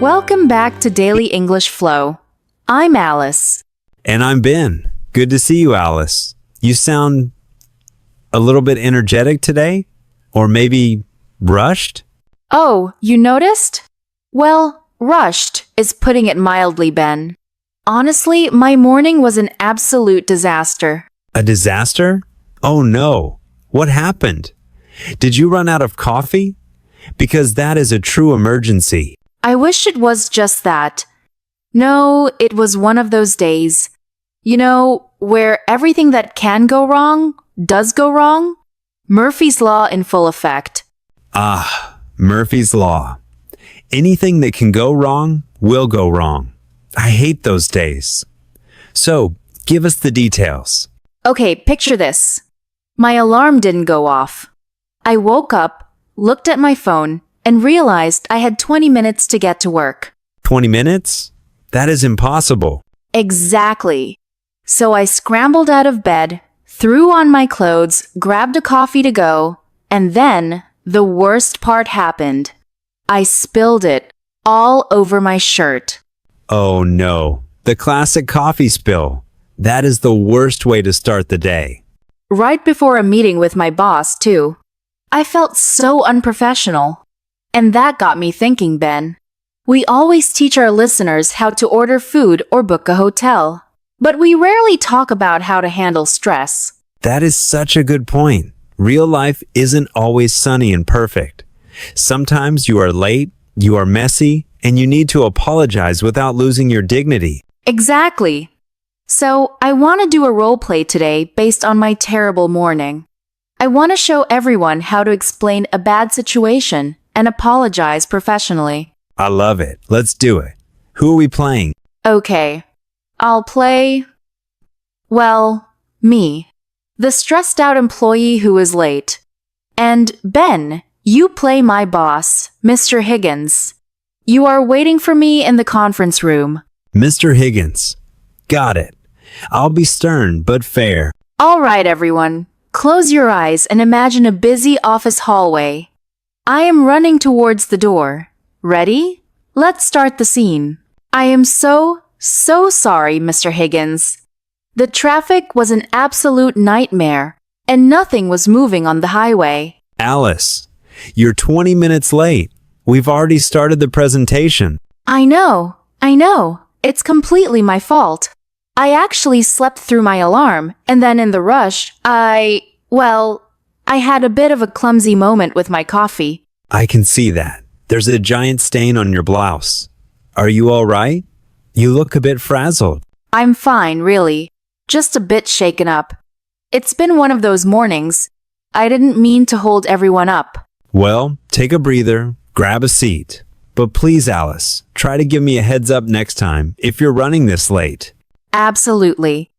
Welcome back to Daily English Flow. I'm Alice. And I'm Ben. Good to see you, Alice. You sound a little bit energetic today? Or maybe rushed? Oh, you noticed? Well, rushed is putting it mildly, Ben. Honestly, my morning was an absolute disaster. A disaster? Oh no. What happened? Did you run out of coffee? Because that is a true emergency. I wish it was just that. No, it was one of those days. You know, where everything that can go wrong does go wrong? Murphy's Law in full effect. Ah, Murphy's Law. Anything that can go wrong will go wrong. I hate those days. So, give us the details. Okay, picture this. My alarm didn't go off. I woke up, looked at my phone, and realized I had 20 minutes to get to work. 20 minutes? That is impossible. Exactly. So I scrambled out of bed, threw on my clothes, grabbed a coffee to go, and then the worst part happened. I spilled it all over my shirt. Oh no, the classic coffee spill. That is the worst way to start the day. Right before a meeting with my boss, too. I felt so unprofessional. And that got me thinking, Ben. We always teach our listeners how to order food or book a hotel. But we rarely talk about how to handle stress. That is such a good point. Real life isn't always sunny and perfect. Sometimes you are late, you are messy, and you need to apologize without losing your dignity. Exactly. So, I want to do a role play today based on my terrible morning. I want to show everyone how to explain a bad situation and apologize professionally. I love it. Let's do it. Who are we playing? Okay. I'll play, well, me, the stressed out employee who is late. And Ben, you play my boss, Mr. Higgins. You are waiting for me in the conference room. Mr. Higgins. Got it. I'll be stern but fair. All right, everyone. Close your eyes and imagine a busy office hallway. I am running towards the door. Ready? Let's start the scene. I am so sorry, Mr. Higgins. The traffic was an absolute nightmare, and nothing was moving on the highway. Alice, you're 20 minutes late. We've already started the presentation. I know. It's completely my fault. I actually slept through my alarm, and then in the rush, I had a bit of a clumsy moment with my coffee. I can see that. There's a giant stain on your blouse. Are you all right? You look a bit frazzled. I'm fine, really. Just a bit shaken up. It's been one of those mornings. I didn't mean to hold everyone up. Well, take a breather, grab a seat. But please, Alice, try to give me a heads up next time if you're running this late. Absolutely.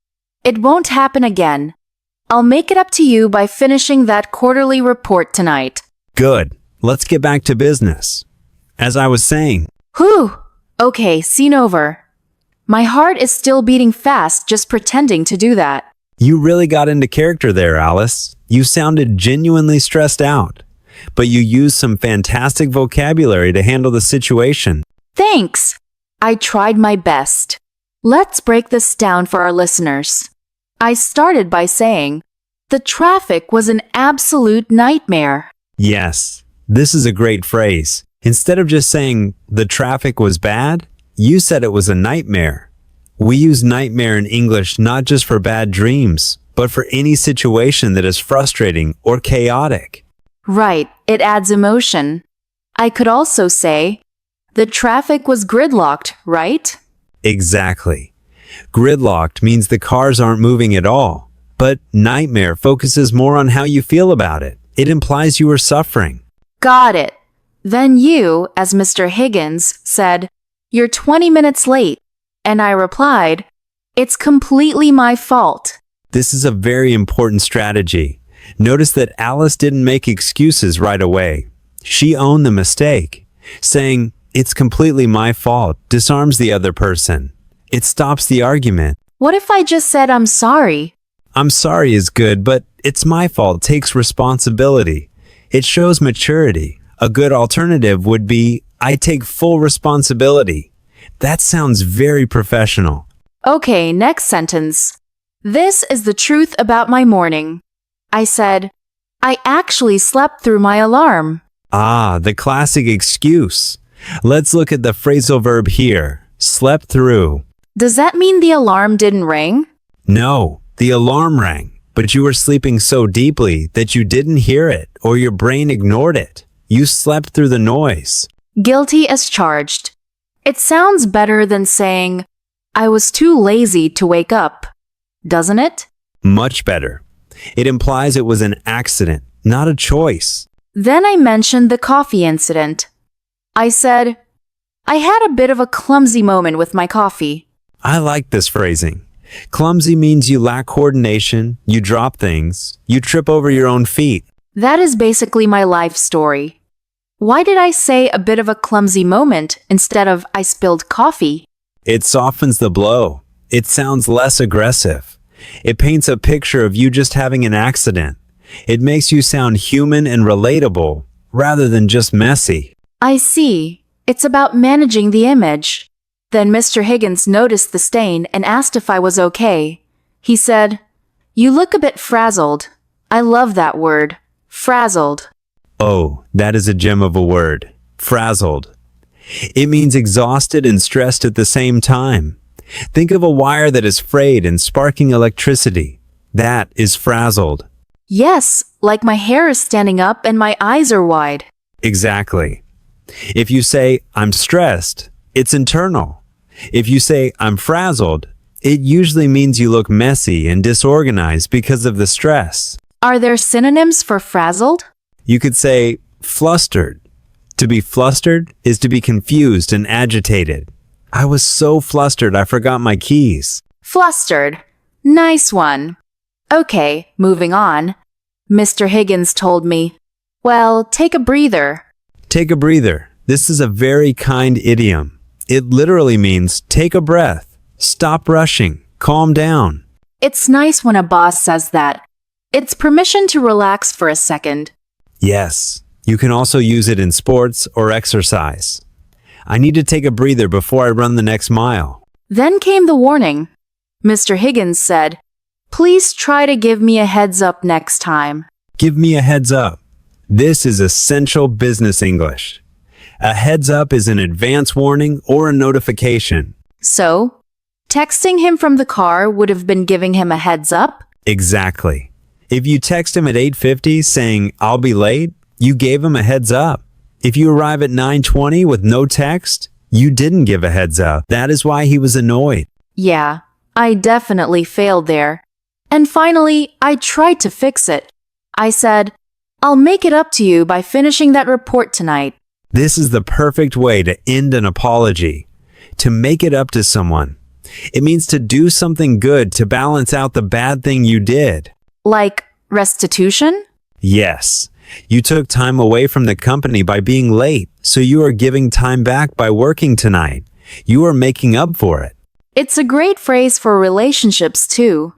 It won't happen again. I'll make it up to you by finishing that quarterly report tonight. Good. Let's get back to business. As I was saying. Whew. Okay, scene over. My heart is still beating fast just pretending to do that. You really got into character there, Alice. You sounded genuinely stressed out. But you used some fantastic vocabulary to handle the situation. Thanks. I tried my best. Let's break this down for our listeners. I started by saying, the traffic was an absolute nightmare. Yes, this is a great phrase. Instead of just saying the traffic was bad, you said it was a nightmare. We use nightmare in English not just for bad dreams, but for any situation that is frustrating or chaotic. Right, it adds emotion. I could also say, the traffic was gridlocked, right? Exactly. Gridlocked means the cars aren't moving at all, but nightmare focuses more on how you feel about it. It implies you are suffering. Got it. Then you, as Mr. Higgins, said, you're 20 minutes late. And I replied, it's completely my fault. This is a very important strategy. Notice that Alice didn't make excuses right away. She owned the mistake. Saying, it's completely my fault, disarms the other person. It stops the argument. What if I just said I'm sorry? I'm sorry is good, but it's my fault takes responsibility. It shows maturity. A good alternative would be, I take full responsibility. That sounds very professional. Okay, next sentence. This is the truth about my morning. I said, I actually slept through my alarm. Ah, the classic excuse. Let's look at the phrasal verb here. Slept through. Does that mean the alarm didn't ring? No, the alarm rang, but you were sleeping so deeply that you didn't hear it or your brain ignored it. You slept through the noise. Guilty as charged. It sounds better than saying, I was too lazy to wake up, doesn't it? Much better. It implies it was an accident, not a choice. Then I mentioned the coffee incident. I said, I had a bit of a clumsy moment with my coffee. I like this phrasing. Clumsy means you lack coordination, you drop things, you trip over your own feet. That is basically my life story. Why did I say a bit of a clumsy moment instead of I spilled coffee? It softens the blow. It sounds less aggressive. It paints a picture of you just having an accident. It makes you sound human and relatable, rather than just messy. I see. It's about managing the image. Then Mr. Higgins noticed the stain and asked if I was okay. He said, You look a bit frazzled. I love that word. Frazzled. Oh, that is a gem of a word. Frazzled. It means exhausted and stressed at the same time. Think of a wire that is frayed and sparking electricity. That is frazzled. Yes, like my hair is standing up and my eyes are wide. Exactly. If you say, I'm stressed, it's internal. If you say, I'm frazzled, it usually means you look messy and disorganized because of the stress. Are there synonyms for frazzled? You could say, flustered. To be flustered is to be confused and agitated. I was so flustered I forgot my keys. Flustered. Nice one. Okay, moving on. Mr. Higgins told me, Well, take a breather. Take a breather. This is a very kind idiom. It literally means take a breath, stop rushing, calm down. It's nice when a boss says that. It's permission to relax for a second. Yes, you can also use it in sports or exercise. I need to take a breather before I run the next mile. Then came the warning. Mr. Higgins said, Please try to give me a heads up next time. Give me a heads up. This is essential business English. A heads up is an advance warning or a notification. So, texting him from the car would have been giving him a heads up? Exactly. If you text him at 8:50 saying, I'll be late, you gave him a heads up. If you arrive at 9:20 with no text, you didn't give a heads up. That is why he was annoyed. Yeah, I definitely failed there. And finally, I tried to fix it. I said, I'll make it up to you by finishing that report tonight. This is the perfect way to end an apology. To make it up to someone. It means to do something good to balance out the bad thing you did. Like restitution? Yes. You took time away from the company by being late, so you are giving time back by working tonight. You are making up for it. It's a great phrase for relationships, too.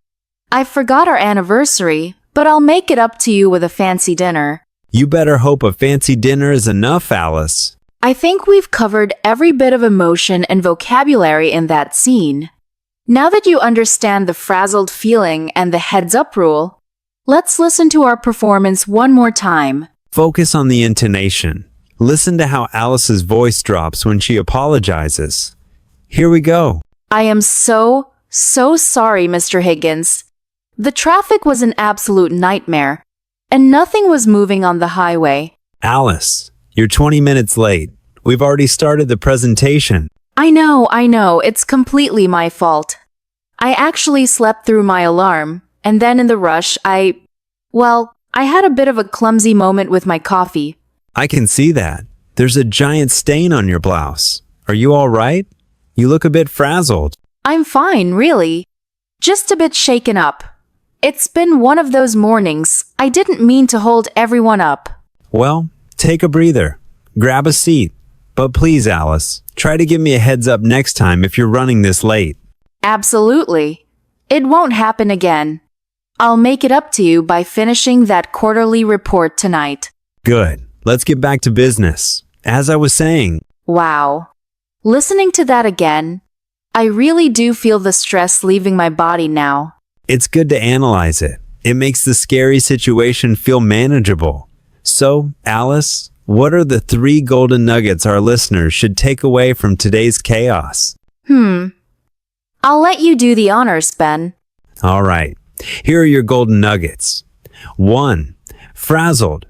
I forgot our anniversary, but I'll make it up to you with a fancy dinner. You better hope a fancy dinner is enough, Alice. I think we've covered every bit of emotion and vocabulary in that scene. Now that you understand the frazzled feeling and the heads-up rule, let's listen to our performance one more time. Focus on the intonation. Listen to how Alice's voice drops when she apologizes. Here we go. I am so sorry, Mr. Higgins. The traffic was an absolute nightmare, and nothing was moving on the highway. Alice, you're 20 minutes late. We've already started the presentation. I know, it's completely my fault. I actually slept through my alarm, and then in the rush, I had a bit of a clumsy moment with my coffee. I can see that. There's a giant stain on your blouse. Are you all right? You look a bit frazzled. I'm fine, really. Just a bit shaken up. It's been one of those mornings. I didn't mean to hold everyone up. Well, take a breather. Grab a seat. But please, Alice, try to give me a heads up next time if you're running this late. Absolutely. It won't happen again. I'll make it up to you by finishing that quarterly report tonight. Good. Let's get back to business. As I was saying, Wow. Listening to that again, I really do feel the stress leaving my body now. It's good to analyze it. It makes the scary situation feel manageable. So, Alice, what are the 3 golden nuggets our listeners should take away from today's chaos? I'll let you do the honors, Ben. All right, here are your golden nuggets. 1. Frazzled.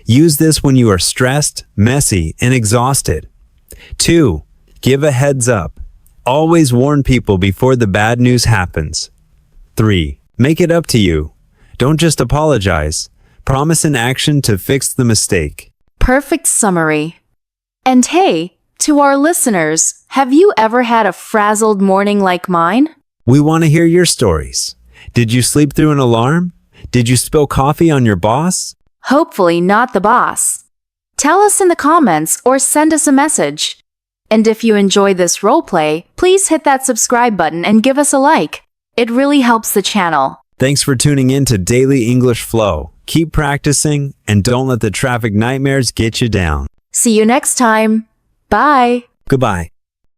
Use this when you are stressed, messy, and exhausted. 2. Give a heads up. Always warn people before the bad news happens. 3. Make it up to you. Don't just apologize. Promise an action to fix the mistake. Perfect summary. And hey, to our listeners, have you ever had a frazzled morning like mine? We want to hear your stories. Did you sleep through an alarm? Did you spill coffee on your boss? Hopefully not the boss. Tell us in the comments or send us a message. And if you enjoy this roleplay, please hit that subscribe button and give us a like. It really helps the channel. Thanks for tuning in to Daily English Flow. Keep practicing and don't let the traffic nightmares get you down. See you next time. Bye. Goodbye.